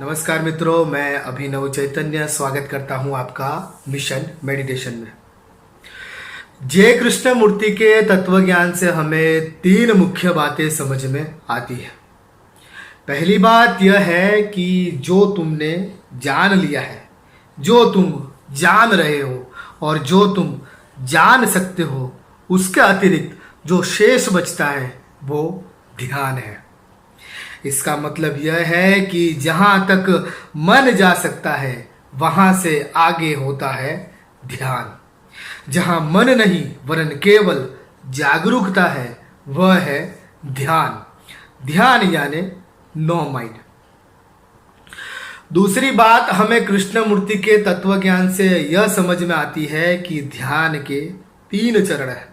नमस्कार मित्रों, मैं अभिनव चैतन्य स्वागत करता हूं आपका मिशन मेडिटेशन में। जय कृष्ण मूर्ति के तत्व ज्ञान से हमें तीन मुख्य बातें समझ में आती है। पहली बात यह है कि जो तुमने जान लिया है, जो तुम जान रहे हो और जो तुम जान सकते हो, उसके अतिरिक्त जो शेष बचता है वो ध्यान है। इसका मतलब यह है कि जहां तक मन जा सकता है वहां से आगे होता है ध्यान। जहां मन नहीं वरन केवल जागरूकता है वह है ध्यान। ध्यान यानी नो माइंड। दूसरी बात हमें कृष्णमूर्ति के तत्व ज्ञान से यह समझ में आती है कि ध्यान के तीन चरण है।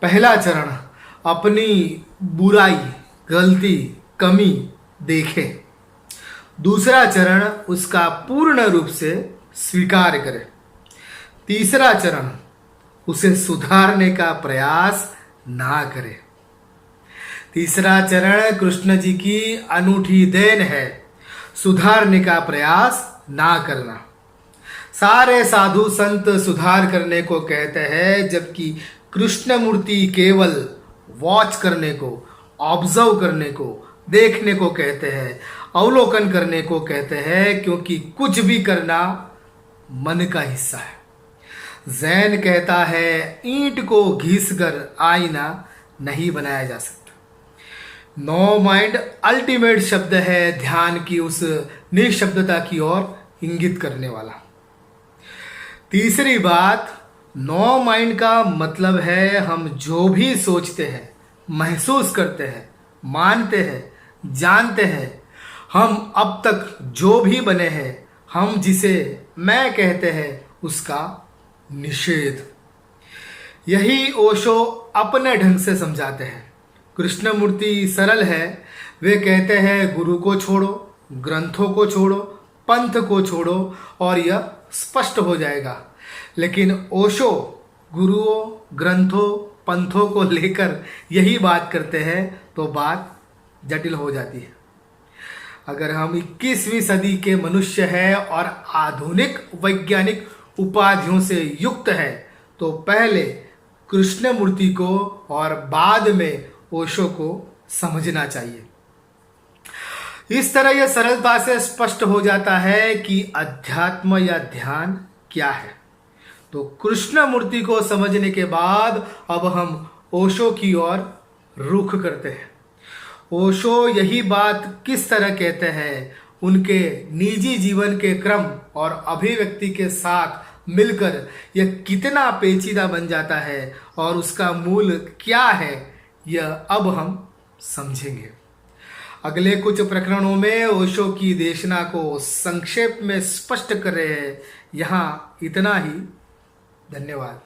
पहला चरण अपनी बुराई, गलती, कमी देखे। दूसरा चरण उसका पूर्ण रूप से स्वीकार करे। तीसरा चरण उसे सुधारने का प्रयास ना करे। तीसरा चरण कृष्ण जी की अनूठी देन है, सुधारने का प्रयास ना करना। सारे साधु संत सुधार करने को कहते हैं, जबकि कृष्णमूर्ति केवल वॉच करने को, ऑब्जर्व करने को, देखने को कहते हैं, अवलोकन करने को कहते हैं, क्योंकि कुछ भी करना मन का हिस्सा है। जैन कहता है ईंट को घिसकर आईना नहीं बनाया जा सकता। नो माइंड अल्टीमेट शब्द है ध्यान की उस निःशब्दता की ओर इंगित करने वाला। तीसरी बात, नो माइंड का मतलब है हम जो भी सोचते हैं, महसूस करते हैं, मानते हैं, जानते हैं, हम अब तक जो भी बने हैं, हम जिसे मैं कहते हैं, उसका निषेध। यही ओशो अपने ढंग से समझाते हैं। कृष्णमूर्ति सरल है। वे कहते हैं गुरु को छोड़ो, ग्रंथों को छोड़ो, पंथ को छोड़ो और यह स्पष्ट हो जाएगा। लेकिन ओशो गुरुओं, ग्रंथों, पंथों को लेकर यही बात करते हैं तो बात जटिल हो जाती है। अगर हम 21वीं सदी के मनुष्य हैं और आधुनिक वैज्ञानिक उपाधियों से युक्त है तो पहले कृष्णमूर्ति को और बाद में ओशो को समझना चाहिए। इस तरह यह सरलता से स्पष्ट हो जाता है कि अध्यात्म या ध्यान क्या है। तो कृष्णमूर्ति को समझने के बाद अब हम ओशो की ओर रुख करते हैं। ओशो यही बात किस तरह कहते हैं, उनके निजी जीवन के क्रम और अभिव्यक्ति के साथ मिलकर यह कितना पेचीदा बन जाता है और उसका मूल क्या है, यह अब हम समझेंगे। अगले कुछ प्रकरणों में ओशो की देशना को संक्षेप में स्पष्ट कर रहे हैं। यहाँ इतना ही। धन्यवाद।